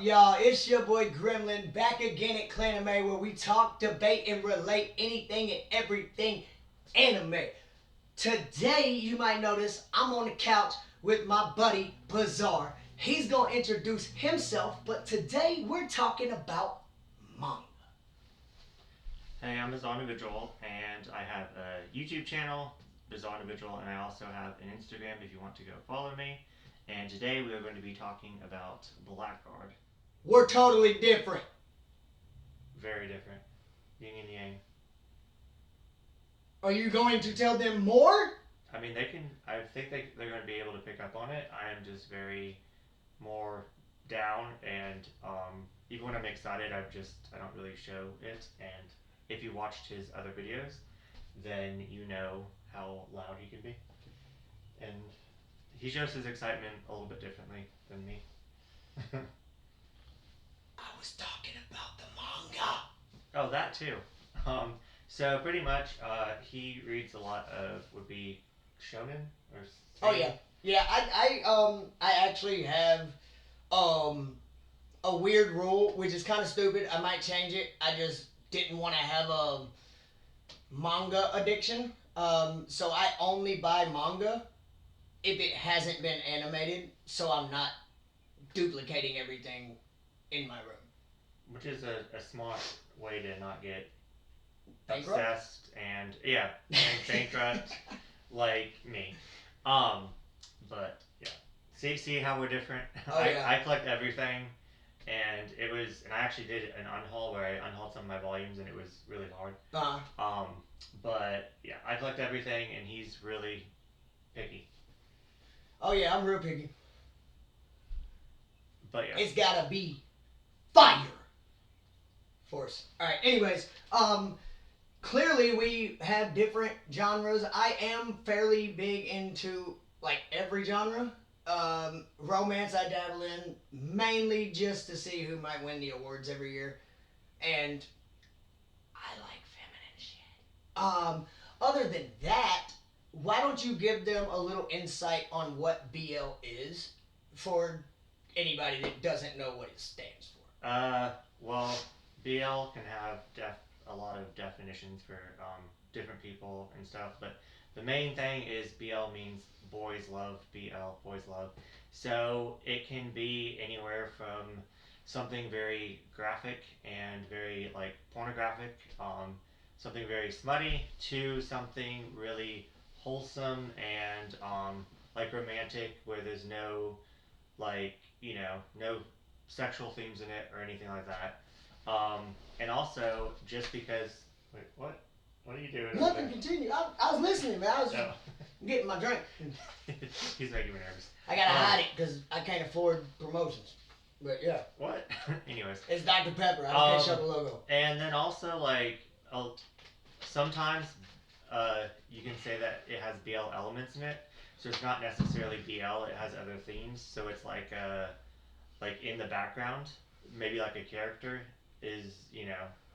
y'all? It's your boy Gremlin back again at Clanime, where we talk, debate, and relate anything and everything anime. Today, you might notice I'm on the couch with my buddy Bazaar. He's gonna introduce himself, but today we're talking about manga. Hey, I'm Bizarre Individual, and I have a YouTube channel, Bizarre Individual, and I also have an Instagram if you want to go follow me. And today we are going to be talking about Blackguard. We're totally different. Very different. Yin and yang. Are you going to tell them more? I mean, I think they're going to be able to pick up on it. I am just very more down, and even when I'm excited, I don't really show it. And if you watched his other videos, then you know how loud he can be. And he shows his excitement a little bit differently than me. I was talking about the manga. Oh, that too. So pretty much, he reads a lot of would be shonen or. Oh yeah. I actually have a weird rule, which is kind of stupid. I might change it. I just didn't want to have a manga addiction. So I only buy manga if it hasn't been animated, so I'm not duplicating everything in my room. Which is a smart way to not get Bankrupt? obsessed and bankrupt like me. But yeah, see how we're different. Oh, yeah. I collect everything, and I actually did an unhaul where I unhauled some of my volumes, and it was really hard. But yeah, I collect everything, and he's really picky. Oh yeah, I'm real picky. But yeah, It's gotta be fire force. All right. Anyways, clearly we have different genres. I am fairly big into like every genre. Romance I dabble in mainly just to see who might win the awards every year, and I like feminine shit. Other than that, why don't you give them a little insight on what BL is for anybody that doesn't know what it stands for? Well, BL can have a lot of definitions for different people and stuff, but the main thing is BL means boys love BL, boys love. So it can be anywhere from something very graphic and very like pornographic, something very smutty, to something really wholesome and like romantic, where there's no no sexual themes in it or anything like that. And also, just because. Wait, what? What are you doing? Nothing. Continue. I was listening, man. I was getting my drink. He's making me nervous. I gotta hide it because I can't afford promotions. But yeah. What? Anyways. It's Dr. Pepper. I can't show the logo. And then also, sometimes you can say that it has BL elements in it. So it's not necessarily BL. It has other themes. So it's like in the background, maybe like a character is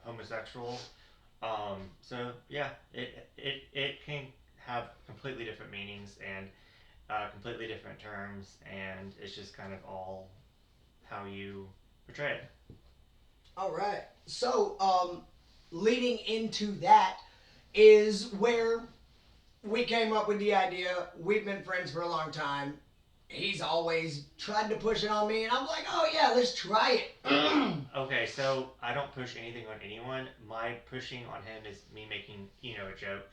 homosexual. So yeah, it can have completely different meanings and completely different terms, and it's just kind of all how you portray it. All right. So, leading into that is where we came up with the idea. We've been friends for a long time. He's always tried to push it on me, and I'm like, oh yeah, let's try it. Okay, so I don't push anything on anyone. My pushing on him is me making, a joke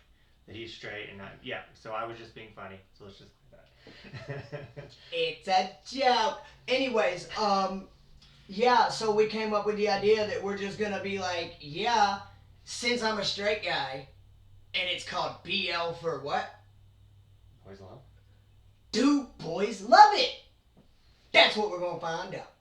that he's straight and not. Yeah, so I was just being funny. So let's just do that. It's a joke. Anyways, yeah, so we came up with the idea that we're just gonna be like, yeah, since I'm a straight guy, and it's called BL for what? Boys love. Do boys love it? That's what we're gonna find out.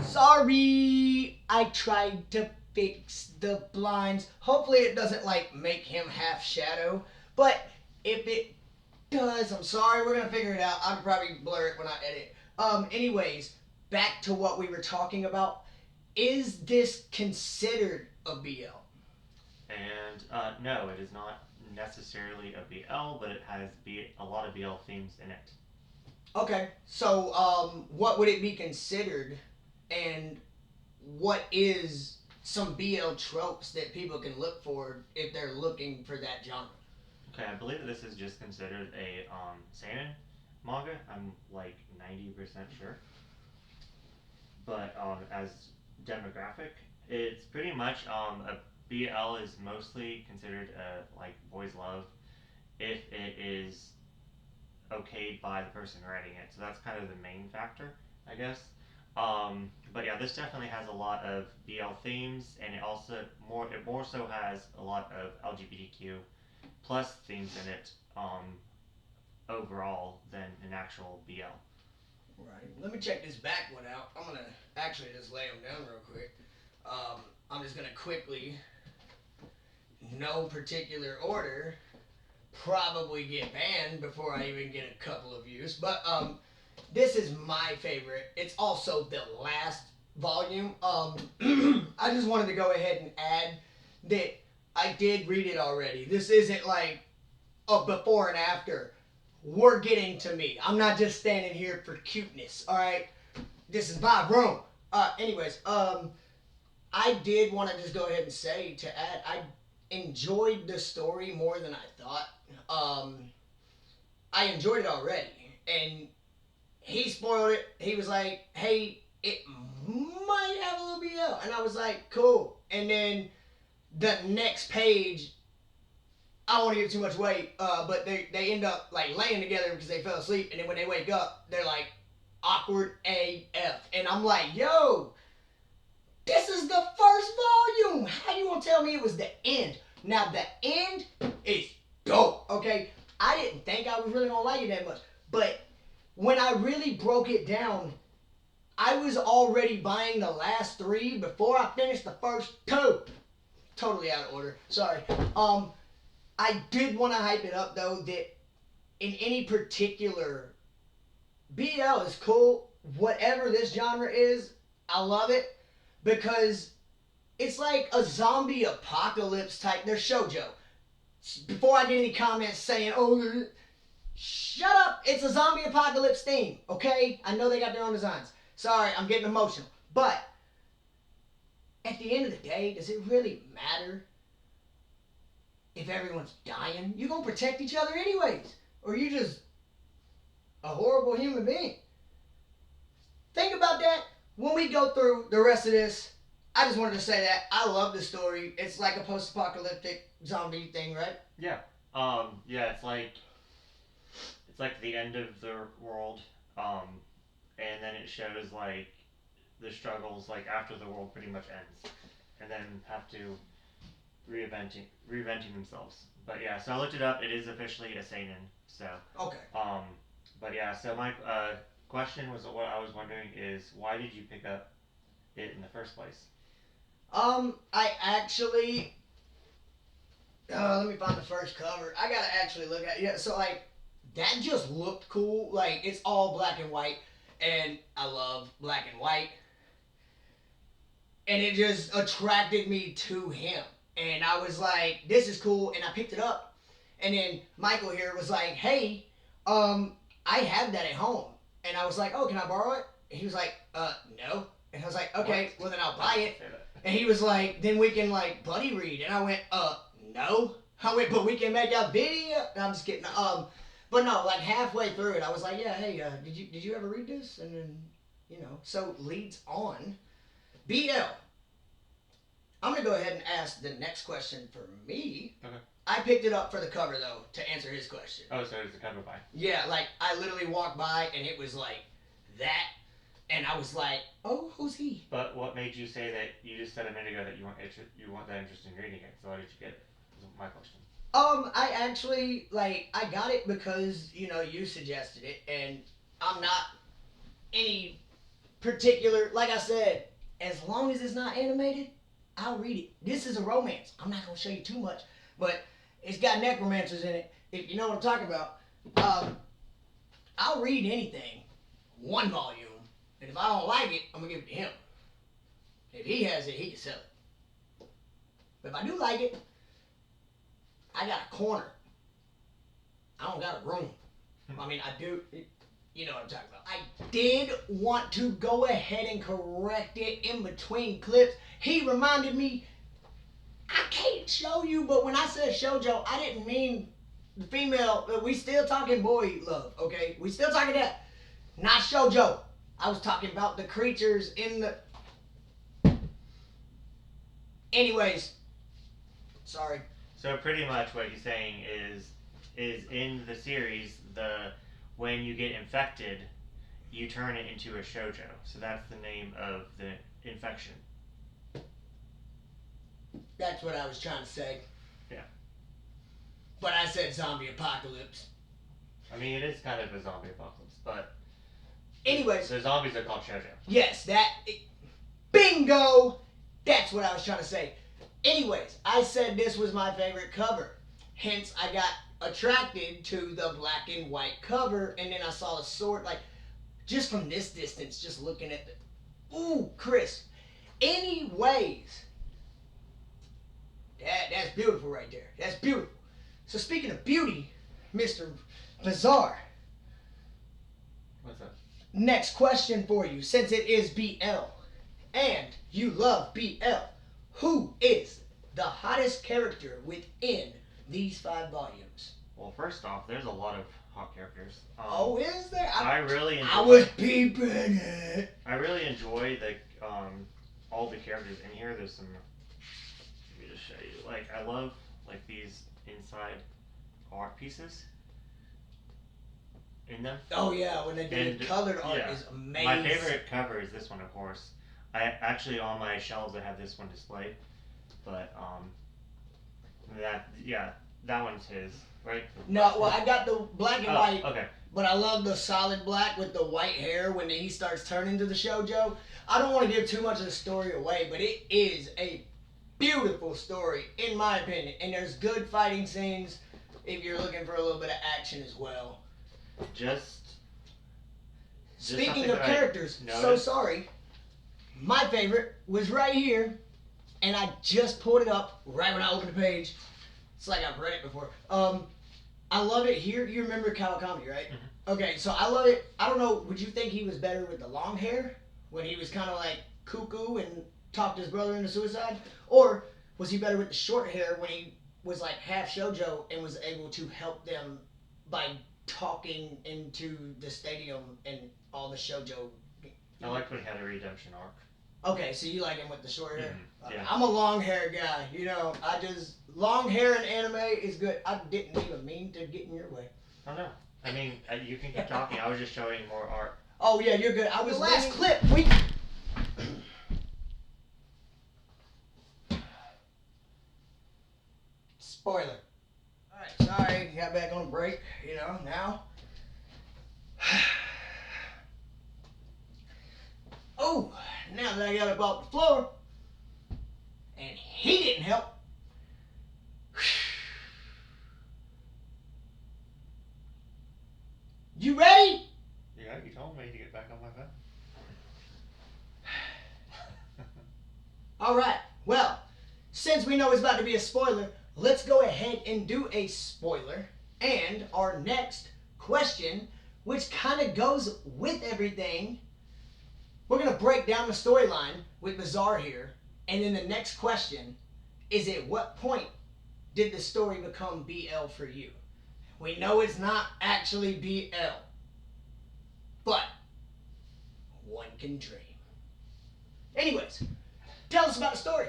Sorry, I tried to fix the blinds. Hopefully it doesn't like make him half shadow. But if it does, I'm sorry, we're gonna figure it out. I'll probably blur it when I edit. Anyways, back to what we were talking about. Is this considered a BL? And no, it is not necessarily a BL, but it has a lot of BL themes in it. Okay, so what would it be considered, and what is some BL tropes that people can look for if they're looking for that genre? Okay, I believe that this is just considered a seinen manga. I'm like 90% sure. But as demographic, it's pretty much a BL is mostly considered like boys love if it is okayed by the person writing it. So that's kind of the main factor, I guess. But yeah, this definitely has a lot of BL themes, and it more so has a lot of LGBTQ plus themes in it overall than an actual BL. Right. Let me check this back one out. I'm gonna actually just lay them down real quick. I'm just gonna quickly, no particular order, probably get banned before I even get a couple of views. But this is my favorite. It's also the last volume. I just wanted to go ahead and add that I did read it already. This isn't like a before and after. We're getting to me. I'm not just standing here for cuteness. All right, this is my room. Anyways, I did want to just go ahead and say to add, I enjoyed the story more than I thought. I enjoyed it already, and he spoiled it. He was like, "Hey, it might have a little BL," and I was like, "Cool." And then the next page, I don't want to give too much weight, but they end up like laying together because they fell asleep, and then when they wake up, they're like awkward AF, and I'm like, "Yo, this is the first volume. How you gonna tell me it was the end?" Now the end is dope. Okay, I didn't think I was really gonna like it that much, but when I really broke it down, I was already buying the last three before I finished the first two. Totally out of order. Sorry. I did want to hype it up though that in any particular BL is cool. Whatever this genre is, I love it because it's like a zombie apocalypse type. They're shoujo. Before I get any comments saying, "Oh, shut up," it's a zombie apocalypse theme. Okay, I know they got their own designs. Sorry, I'm getting emotional, but at the end of the day, does it really matter if everyone's dying? You gonna protect each other anyways, or you just a horrible human being? Think about that when we go through the rest of this. I just wanted to say that I love the story. It's like a post-apocalyptic zombie thing, right? Yeah. Yeah, it's like the end of the world. And then it shows like the struggles like after the world pretty much ends, and then have to reinventing themselves. But yeah, so I looked it up. It is officially a seinen. So Okay. um, but yeah, so my question was what I was wondering is why did you pick up it in the first place? I actually. Let me find the first cover. I gotta actually look at it. Yeah. So like, that just looked cool. Like it's all black and white, and I love black and white, and it just attracted me to him. And I was like, "This is cool," and I picked it up. And then Michael here was like, "Hey, I have that at home," and I was like, "Oh, can I borrow it?" And he was like, No." And I was like, "Okay, well then I'll buy it." And he was like, "Then we can like buddy read." And I went, No." I went, "But we can make a video." And I'm just kidding. But no, like halfway through it, I was like, "Yeah, hey, did you ever read this?" And then, so leads on. BL. I'm gonna go ahead and ask the next question for me. Okay. I picked it up for the cover though to answer his question. Oh, so it's a cover by. Yeah, like I literally walked by and it was like that, and I was like, "Oh, who's he?" But what made you say that? You just said a minute ago that you want that interest in reading it. So why did you get it? Is my question. I actually I got it because you suggested it, and I'm not any particular. Like I said, as long as it's not animated, I'll read it. This is a romance. I'm not gonna show you too much, but it's got necromancers in it. If you know what I'm talking about, um, I'll read anything, one volume, and if I don't like it, I'm gonna give it to him. If he has it, he can sell it. But if I do like it, I got a corner. I don't got a room. I mean, I do. You know what I'm talking about. I did want to go ahead and correct it in between clips. He reminded me, I can't show you, but when I said shoujo, I didn't mean the female. We still talking boy love, okay? We still talking that. Not shoujo. I was talking about the creatures in the. Anyways, sorry. So pretty much what he's saying is in the series, the when you get infected, you turn it into a shoujo. So that's the name of the infection. That's what I was trying to say. Yeah. But I said zombie apocalypse. I mean, it is kind of a zombie apocalypse, but anyways, the zombies are called shoujo. Yes, bingo. That's what I was trying to say. Anyways, I said this was my favorite cover. Hence, I got attracted to the black and white cover, and then I saw the sword, like, just from this distance, just looking at the, ooh, crisp. Anyways, that's beautiful right there. That's beautiful. So speaking of beauty, Mr. Bizarre. What's up? Next question for you, since it is BL, and you love BL, who is the hottest character within these 5 volumes? Well, first off, there's a lot of hot characters. Oh, is there? I really enjoy. I was peeping it. I really enjoy the all the characters in here. There's some. Let me just show you. Like I love like these inside art pieces in them. Oh yeah, when they do the colored art is amazing. My favorite cover is this one, of course. I actually on my shelves I have this one displayed, but that one's his, right? No, well I got the black and white. Okay. But I love the solid black with the white hair when he starts turning to the shoujo. I don't want to give too much of the story away, but it is a beautiful story in my opinion, and there's good fighting scenes if you're looking for a little bit of action as well. Just speaking of characters, so sorry. My favorite was right here, and I just pulled it up right when I opened the page. It's like I've read it before. I love it here. You remember Kawakami, right? Mm-hmm. Okay, so I love it. I don't know, would you think he was better with the long hair when he was kind of like cuckoo and talked his brother into suicide? Or was he better with the short hair when he was like half shoujo and was able to help them by talking into the stadium and all the shoujo? I liked when he had a redemption arc. Okay, so you like him with the short hair? Mm-hmm. Yeah. I'm a long hair guy. You know, long hair in anime is good. I didn't even mean to get in your way. Oh no. I mean, you can keep talking. I was just showing more art. Oh yeah, you're good. I was last clip. Spoiler. Alright, sorry, got back on break, you know, now. Oh, now that I got up off the floor, and he didn't help. You ready? Yeah, you told me to get back on my bed. Alright, well, since we know it's about to be a spoiler, let's go ahead and do a spoiler. And our next question, which kind of goes with everything, we're going to break down the storyline with Bizarre here. And then the next question is, at what point did the story become BL for you? We know it's not actually BL, but one can dream. Anyways, tell us about the story.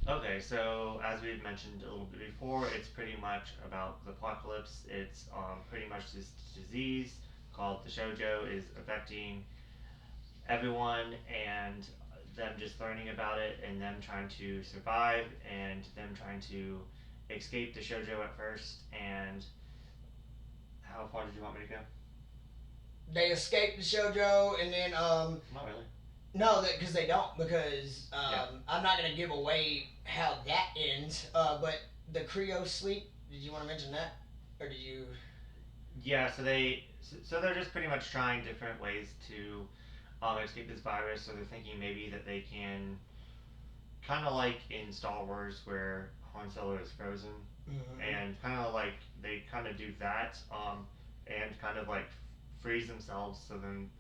Okay, so as we've mentioned a little bit before, it's pretty much about the apocalypse. It's pretty much this disease called the shoujo is affecting everyone, and them just learning about it and them trying to survive and them trying to escape the shoujo at first. And how far did you want me to go? They escape the shoujo and then Not really. No, because they don't. Because Yeah. I'm not gonna give away how that ends. But the Creo sleep. Did you want to mention that, or did you? Yeah, so they're just pretty much trying different ways to escape this virus. So they're thinking maybe that they can kind of like in Star Wars where Han Solo is frozen, Mm-hmm. and kind of like they kind of do that, and kind of like freeze themselves. So then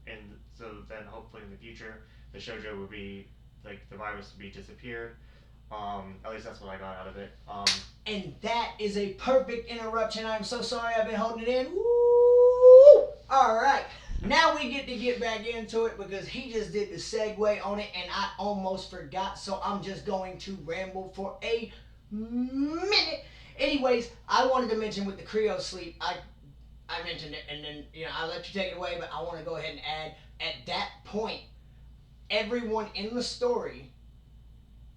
hopefully in the future the shoujo would be like the virus would be disappeared. At least that's what I got out of it. And that is a perfect interruption. I'm so sorry I've been holding it in. Woo! All right. Now we get back into it because he just did the segue on it and I almost forgot. So I'm just going to ramble for a minute. Anyways, I wanted to mention with the Creo sleep, I mentioned it and then I let you take it away, but I want to go ahead and add at that point, everyone in the story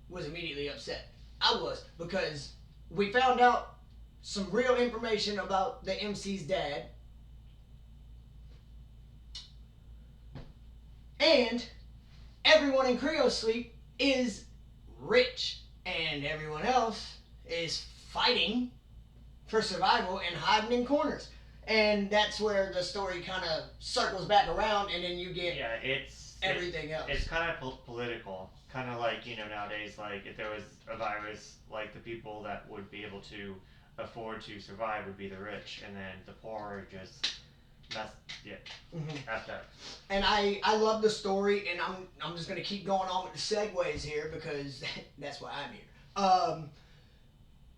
was immediately upset. I was because we found out some real information about the MC's dad, and everyone in Creo Sleep is rich, and everyone else is fighting for survival and hiding in corners. And that's where the story kind of circles back around, and then you get Yeah, everything else. it's kind of political, kind of like nowadays, like if there was a virus, like the people that would be able to afford to survive would be the rich, and then the poor are just that's yeah, Mm-hmm. that's that. And I love the story, and I'm just gonna keep going on with the segues here because that's why I'm here.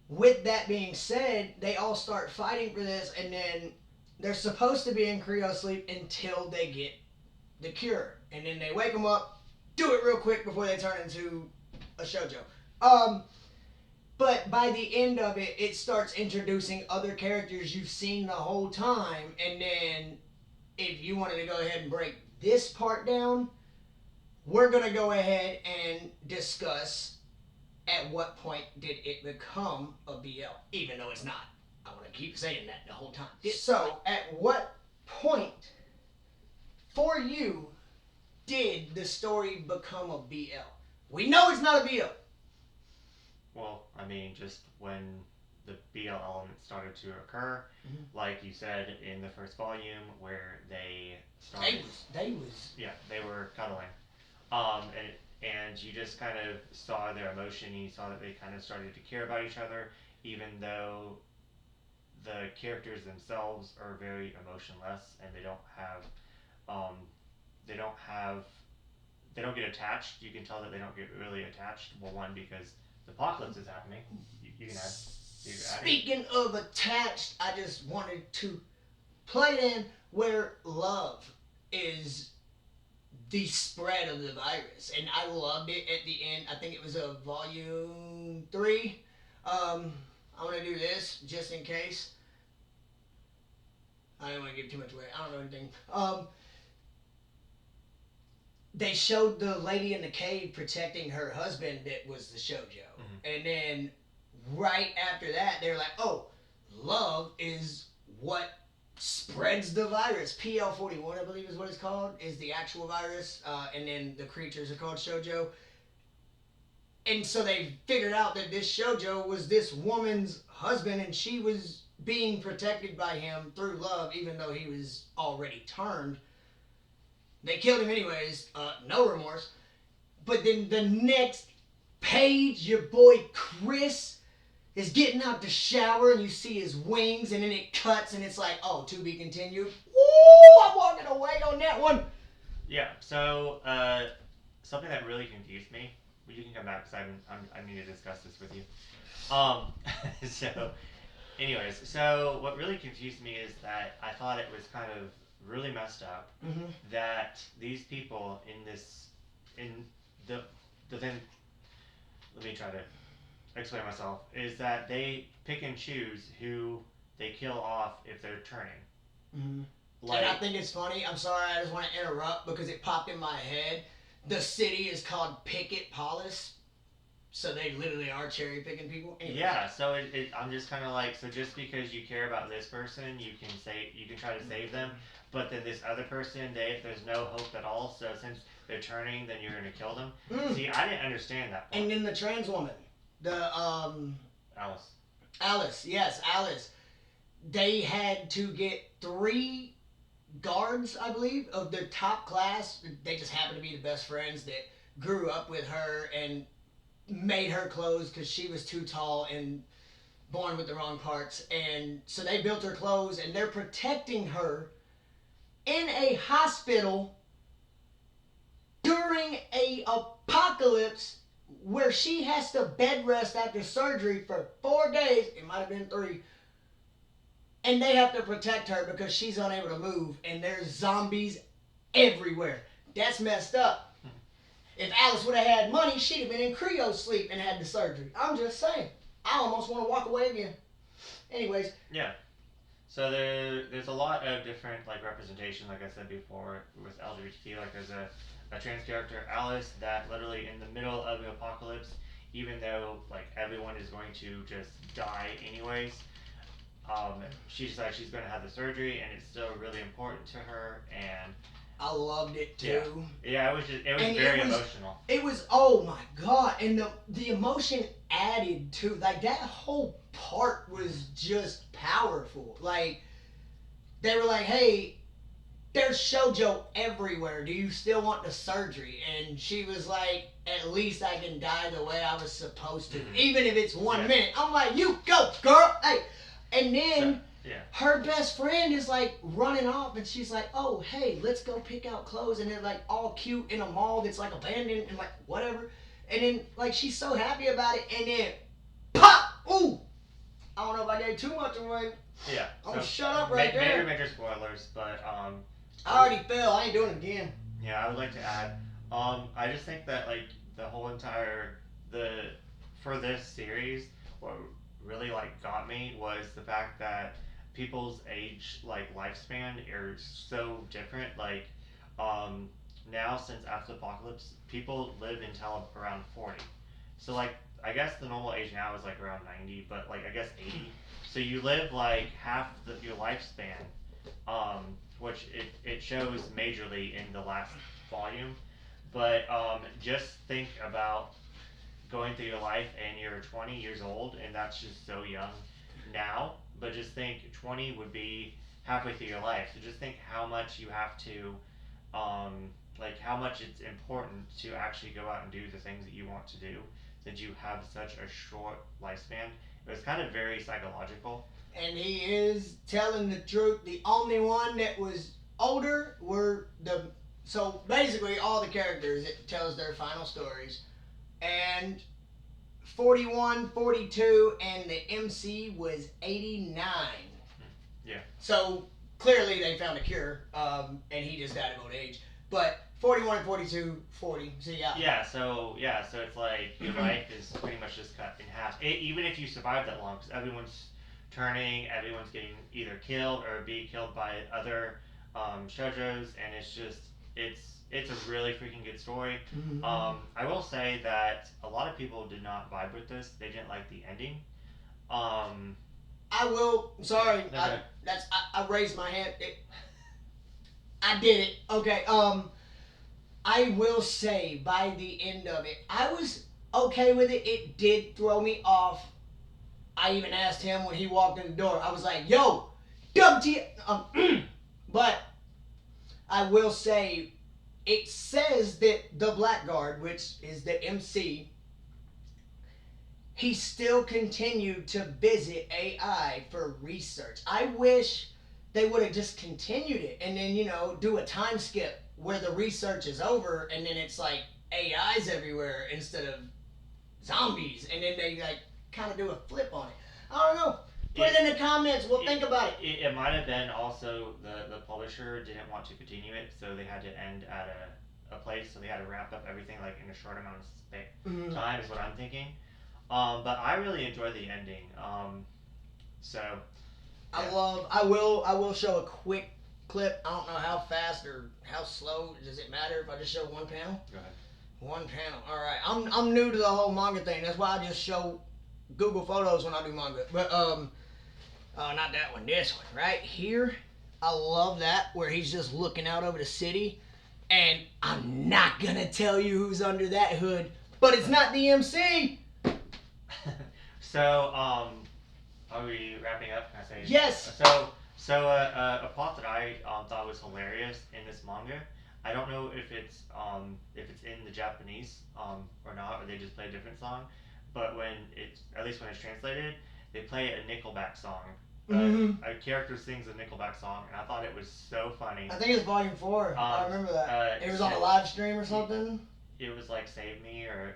With that being said, they all start fighting for this, and then they're supposed to be in cryo sleep until they get the cure, and then they wake them up, do it real quick before they turn into a shojo. Um, but by the end of it, it starts introducing other characters you've seen the whole time, and then if you wanted to go ahead and break this part down, we're going to go ahead and discuss at what point did it become a BL, even though it's not. I want to keep saying that the whole time. So, at what point for you did the story become a BL? We know it's not a BL. Well, I mean, just when the BL element started to occur, Mm-hmm. like you said in the first volume, where they started, They was. yeah, they were cuddling, and you just kind of saw their emotion. You saw that they kind of started to care about each other, even though the characters themselves are very emotionless and um, they don't have they don't get attached. You can tell that they don't get really attached. Well, one because the apocalypse is happening. You can add. You can add it. Speaking of attached, I just wanted to play in where love is the spread of the virus, and I loved it at the end. I think it was a volume 3. I'm gonna do this just in case. I don't want to give too much away. I don't know anything. They showed the lady in the cave protecting her husband that was the shojo. Mm-hmm. And then right after that, they're like, oh, love is what spreads the virus. PL41, I believe is what it's called, is the actual virus. And then the creatures are called shojo. And so they figured out that this shojo was this woman's husband, and she was being protected by him through love, even though he was already turned. They killed him anyways, no remorse. But then the next page, your boy Chris is getting out the shower and you see his wings and then it cuts and it's like, oh, to be continued. Woo! I'm walking away on that one. Yeah. So something that really confused me. Well, you can come back because I need to discuss this with you. Um, so, anyways, so what really confused me is that I thought it was kind of really messed up Mm-hmm. that these people in the thing. Let me try to explain myself. Is that they pick and choose who they kill off if they're turning. Mm-hmm. Like, and I think it's funny. I'm sorry, I just want to interrupt because it popped in my head. The city is called Picket Polis, so they literally are cherry picking people. Anyways. yeah, so I'm just kind of like, so just because you care about this person, you can try to save them, but then this other person, there's no hope at all. So since they're turning, then you're gonna kill them. Mm. See, I didn't understand that part. And then the trans woman, the Alice. Alice, yes, Alice. They had to get 3 guards, I believe, of their top class. They just happened to be the best friends that grew up with her and made her clothes because she was too tall and born with the wrong parts. And so they built her clothes and they're protecting her in a hospital during a apocalypse where she has to bed rest after surgery for 4 days. It might have been 3. And they have to protect her because she's unable to move and there's zombies everywhere. That's messed up. If Alice would have had money, she'd have been in cryo sleep and had the surgery. I'm just saying. I almost want to walk away again. Anyways. Yeah. So there's a lot of different like representation, like I said before, with LGBT. Like there's a trans character, Alice, that literally in the middle of the apocalypse, even though like everyone is going to just die anyways, she decides she's going to have the surgery, and it's still really important to her. And I loved it too. Yeah, it was very emotional. It was, oh my god, and the emotion added to, like, that whole part was just powerful. Like, they were like, hey, there's shoujo everywhere. Do you still want the surgery? And she was like, at least I can die the way I was supposed to, even if it's 1 minute. I'm like, you go, girl. Hey. And then her best friend is like running off, and she's like, oh, hey, let's go pick out clothes. And they're like all cute in a mall that's like abandoned and like whatever. And then like she's so happy about it, and then pop! Ooh! I don't know if I gave too much away. Yeah. So shut up right there. Major spoilers, but I already fell. I ain't doing it again. Yeah, I would like to add. I just think that like the whole entire for this series, what really like got me was the fact that people's age like lifespan are so different. Like now, since after the apocalypse, people live until around 40. So like I guess the normal age now is like around 90, but like I guess 80. So you live like half your lifespan, which it shows majorly in the last volume. But just think about going through your life and you're 20 years old, and that's just so young now. But just think 20 would be halfway through your life. So just think how much you have to, like how much it's important to actually go out and do the things that you want to do, since you have such a short lifespan. It was kind of very psychological. And he is telling the truth. The only one that was older were so basically all the characters, it tells their final stories. And 41, 42, and the MC was 89. Yeah. So clearly they found a cure, and he just died of old age. But 41 and 42, 40. So yeah. Yeah. So it's like your life is pretty much just cut in half. Even if you survive that long, because everyone's turning, everyone's getting either killed or be killed by other shoujos, and it's a really freaking good story. I will say that a lot of people did not vibe with this. They didn't like the ending. I will. Sorry, I raised my hand. I did it. Okay. I will say by the end of it, I was okay with it. It did throw me off. I even asked him when he walked in the door. I was like, "Yo, WT." But I will say, it says that the Blackguard, which is the MC, he still continued to visit AI for research. I wish they would have just continued it and then, do a time skip where the research is over and then it's like AIs everywhere instead of zombies, and then they like kind of do a flip on it. I don't know. Put it in the comments. We'll think about it. It might have been also the publisher didn't want to continue it, so they had to end at a place, so they had to wrap up everything like in a short amount of time is what I'm thinking. But I really enjoyed the ending. So yeah. I will show a quick clip. I don't know how fast or how slow. Does it matter if I just show one panel? Go ahead. One panel. All right. I'm new to the whole manga thing. That's why I just show Google Photos when I do manga. But not that one. This one right here. I love that where he's just looking out over the city, And I'm not gonna tell you who's under that hood, but it's not the MC. So, are we wrapping up? Can I say? Yes. A plot that I thought was hilarious in this manga. I don't know if it's in the Japanese or not, or they just play a different song. But when it's at least when it's translated, they play a Nickelback song. A character sings a Nickelback song, and I thought it was so funny. I think it's volume 4. I remember that. It was on a live stream or something. It was like Save Me or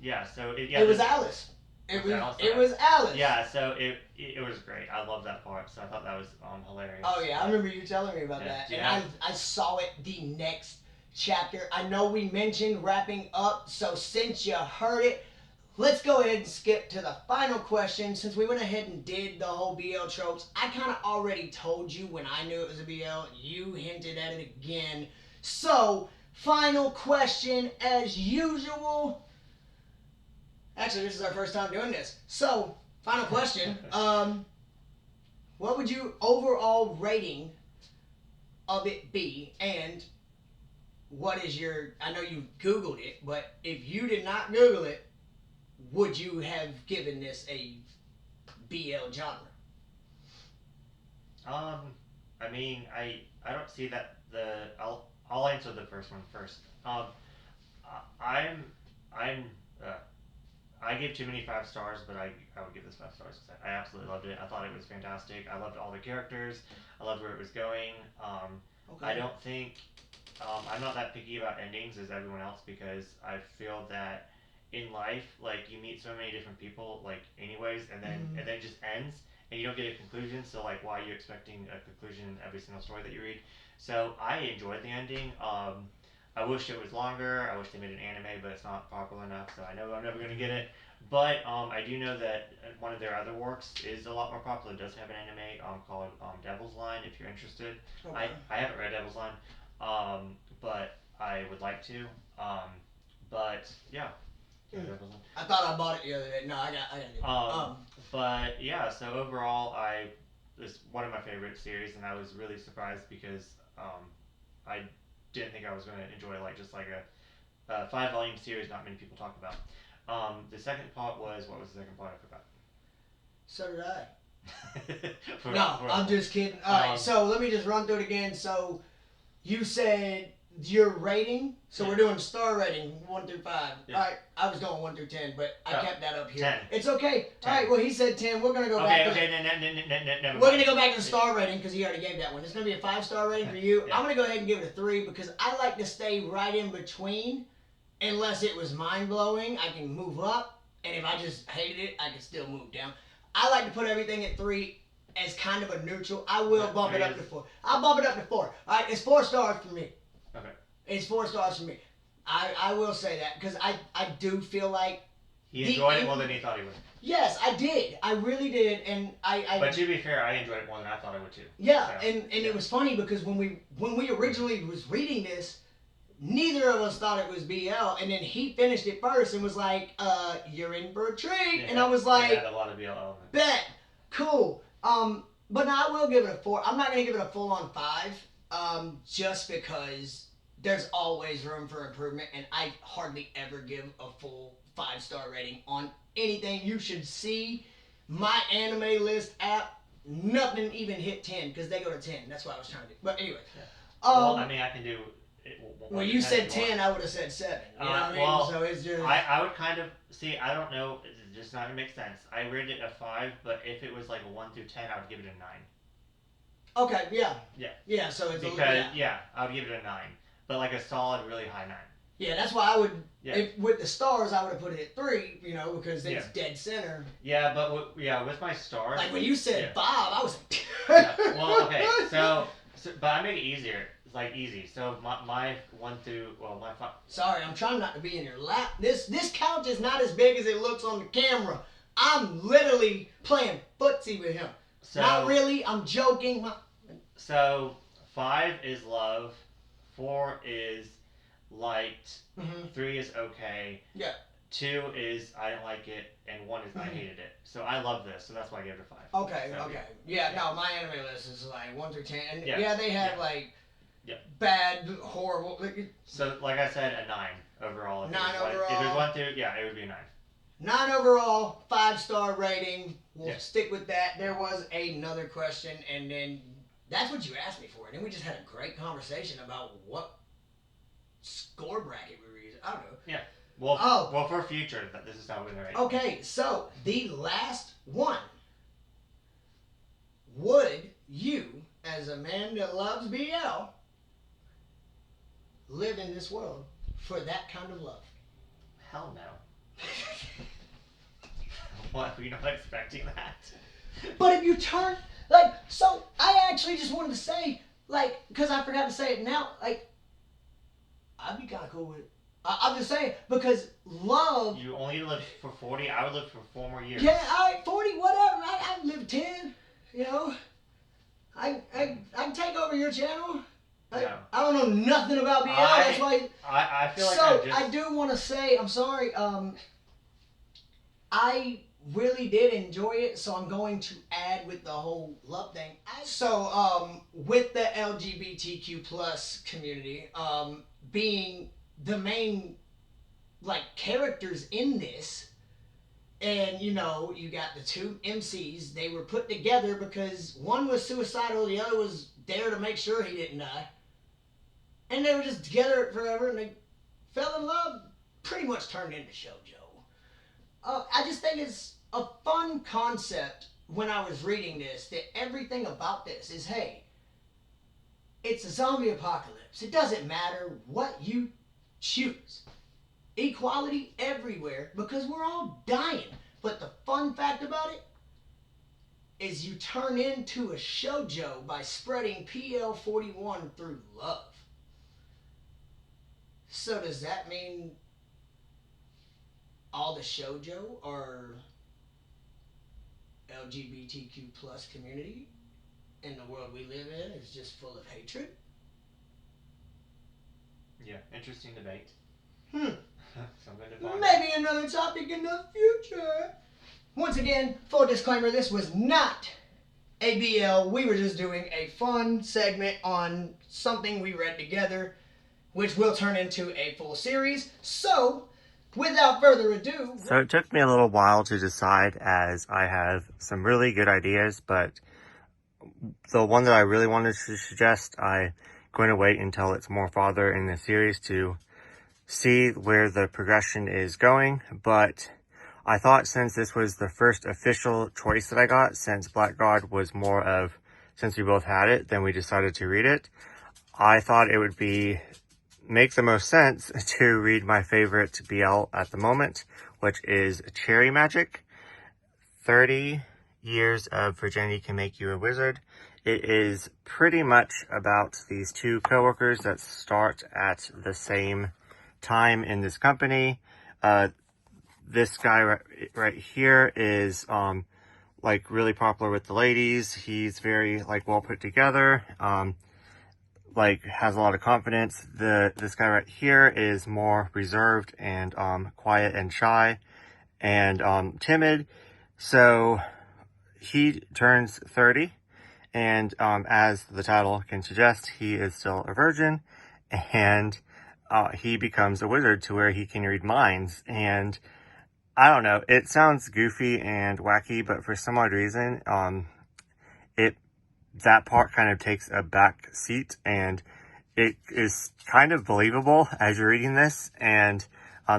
yeah. So it was Alice. It was Alice. Yeah, so it was great. I love that part. So I thought that was hilarious. Oh yeah, I remember you telling me about that, and I saw it the next chapter. I know we mentioned wrapping up, so since you heard it, let's go ahead and skip to the final question. Since we went ahead and did the whole BL tropes, I kind of already told you when I knew it was a BL. You hinted at it again. So, final question as usual. Actually, this is our first time doing this. So, final question. What would you overall rating of it be? And what is your... I know you Googled it, but if you did not Google it, would you have given this a BL genre? I mean, I don't see that I'll answer the first one first. I'm I gave too many 5 stars, but I would give this 5 stars because I absolutely loved it. I thought it was fantastic. I loved all the characters. I loved where it was going. Okay. I don't think I'm not that picky about endings as everyone else because I feel that in life, like you meet so many different people, like anyways, and then it just ends, and you don't get a conclusion. So like, why are you expecting a conclusion in every single story that you read? So I enjoyed the ending. I wish it was longer. I wish they made an anime, but it's not popular enough, so I know I'm never going to get it. But I do know that one of their other works is a lot more popular. It does have an anime called Devil's Line, if you're interested. Okay. I haven't read Devil's Line, but I would like to. But yeah. I thought I bought it the other day. No, I got it. But yeah, so overall, it's one of my favorite series, and I was really surprised because I didn't think I was going to enjoy just like a 5-volume series. Not many people talk about. The second part was what was the second part? I forgot. So did I. No, I'm just kidding. All right, so let me just run through it again. So you said your rating. So we're doing star rating 1 through 5. Yeah. All right, I was going 1 through 10, but I kept that up here. 10. It's okay. 10. All right, well he said 10. We're gonna go back. We're gonna go back to the star rating because he already gave that one. It's gonna be a 5-star rating for you. I'm gonna go ahead and give it a 3 because I like to stay right in between. Unless it was mind blowing, I can move up, and if I just hated it, I can still move down. I like to put everything at 3 as kind of a neutral. I will bump it up to 4. I'll bump it up to 4. All right, it's 4 stars for me. Okay. It's 4 stars for me. I will say that because I do feel like he enjoyed it more than he thought he would. Yes, I did. I really did, and I. But to be fair, I enjoyed it more than I thought I would too. Yeah, so, and it was funny because when we originally was reading this. Neither of us thought it was BL, and then he finished it first and was like, you're in for a treat. And I was like, it had a lot of BL elements. Bet. Cool. But no, I will give it a 4. I'm not going to give it a full-on 5, just because there's always room for improvement, and I hardly ever give a full 5-star rating on anything. You should see my anime list app. Nothing even hit 10, because they go to 10. That's what I was trying to do. But anyway. Yeah. Well, I mean, I can do... Well, you said 10, I would have said 7. You know what I mean? Well, so it's just... I would kind of... See, I don't know. It's just not going to make sense. I rated it a 5, but if it was like a 1 through 10, I would give it a 9. Okay, yeah. Yeah. Yeah, so it's because, I would give it a 9. But like a solid, really high 9. Yeah, that's why I would... Yeah. If, with the stars, I would have put it at 3, because it's dead center. Yeah, but with my stars... Like when you said 5, I was like... Well, okay, so... But I made it easier. It's like easy. So my 1 through my 5. Sorry, I'm trying not to be in your lap. This couch is not as big as it looks on the camera. I'm literally playing footsie with him. So, not really. I'm joking. So 5 is love, 4 is liked, 3 is okay. Yeah. 2 is I didn't like it, and 1 is I hated it. So I love this, so that's why I gave it a 5. Okay, so, okay. Yeah, no, my anime list is like 1 through 10. And they have Yep. bad, horrible. So, like I said, a 9 overall. If 9 overall. If there's overall. 1 through, yeah, it would be a 9. 9 overall, 5-star rating. We'll Yeah. stick with that. There was another question, and then that's what you asked me for. And then we just had a great conversation about what score bracket we were using. I don't know. Yeah. Well, for future, this is how we're gonna rate. Okay, so the last one. Would you, as a man that loves BL, live in this world for that kind of love? Hell no. What? Were you not expecting that? But if you turn, like, so I actually just wanted to say, like, because I forgot to say it now, like, I'd be kind of cool with it. I'm just saying, because love. You only live for 40. I would live for 4 more years. Yeah, all right, 40, whatever. I'd live 10, you know. I can take over your channel. No. I don't know nothing about BL. That's why. I feel like So I do want to say, I'm sorry. I really did enjoy it, so I'm going to add with the whole love thing. With the LGBTQ plus community, being the main like characters in this, and you know, you got the two MCs. They were put together because one was suicidal, the other was there to make sure he didn't die, and they were just together forever, and they fell in love. Pretty much turned into shoujo. I just think it's a fun concept when I was reading this, that everything about this is, hey, it's a zombie apocalypse. It doesn't matter what you choose. Equality everywhere because we're all dying. But the fun fact about it is you turn into a shoujo by spreading PL41 through love. So does that mean all the shoujo are LGBTQ plus community in the world we live in is just full of hatred? Yeah, interesting debate. Something to ponder. Maybe another topic in the future. Once again, full disclaimer, this was not a BL. We were just doing a fun segment on something we read together, which will turn into a full series. So, without further ado... So it took me a little while to decide, as I have some really good ideas, but the one that I really wanted to suggest, I'm going to wait until it's more farther in the series to see where the progression is going. But I thought, since this was the first official choice that I got, since Black God was more of, since we both had it, then we decided to read it. I thought it would make the most sense to read my favorite BL at the moment, which is Cherry Magic. 30 years of virginity can make you a wizard. It is pretty much about these two coworkers that start at the same time in this company. This guy right here is like really popular with the ladies. He's very like well put together. Like has a lot of confidence. This guy right here is more reserved and quiet and shy and timid. So he turns 30, and as the title can suggest, he is still a virgin, and he becomes a wizard to where he can read minds. And I don't know, it sounds goofy and wacky, but for some odd reason, that part kind of takes a back seat, and it is kind of believable as you're reading this. And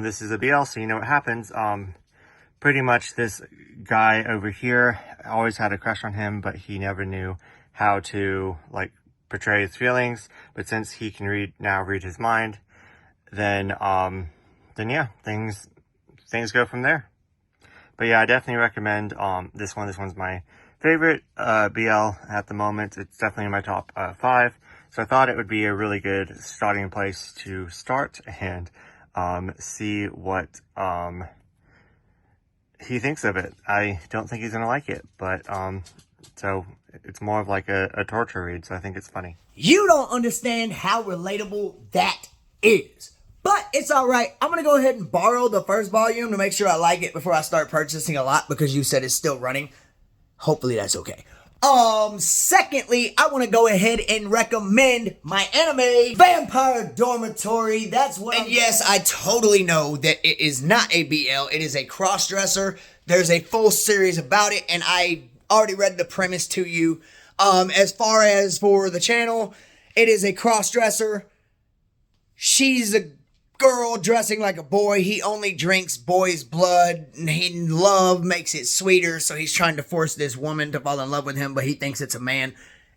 this is a BL, so you know what happens. Pretty much this guy over here always had a crush on him, but he never knew how to like portray his feelings. But since he can read his mind, then yeah, things go from there. But yeah, I definitely recommend this one. This one's my favorite BL at the moment. It's definitely in my top 5. So I thought it would be a really good starting place to start and see what he thinks of it. I don't think he's gonna like it, but so it's more of like a torture read, so I think it's funny. You don't understand how relatable that is. But it's alright. I'm going to go ahead and borrow the first volume to make sure I like it before I start purchasing a lot because you said it's still running. Hopefully that's okay. Secondly, I want to go ahead and recommend my anime, Vampire Dormitory. That's what And yes, I totally know that it is not a BL. It is a cross-dresser. There's a full series about it, and I already read the premise to you. As far as for the channel, it is a cross-dresser. She's a girl dressing like a boy. He only drinks boy's blood. Love makes it sweeter, so he's trying to force this woman to fall in love with him, but he thinks it's a man.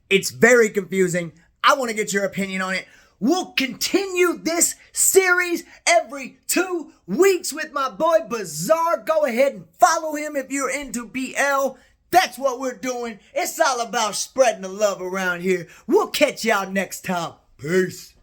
It's very confusing. I want to get your opinion on it. We'll continue this series every 2 weeks with my boy Bizarre. Go ahead and follow him if you're into BL. That's what we're doing. It's all about spreading the love around here. We'll catch y'all next time. Peace.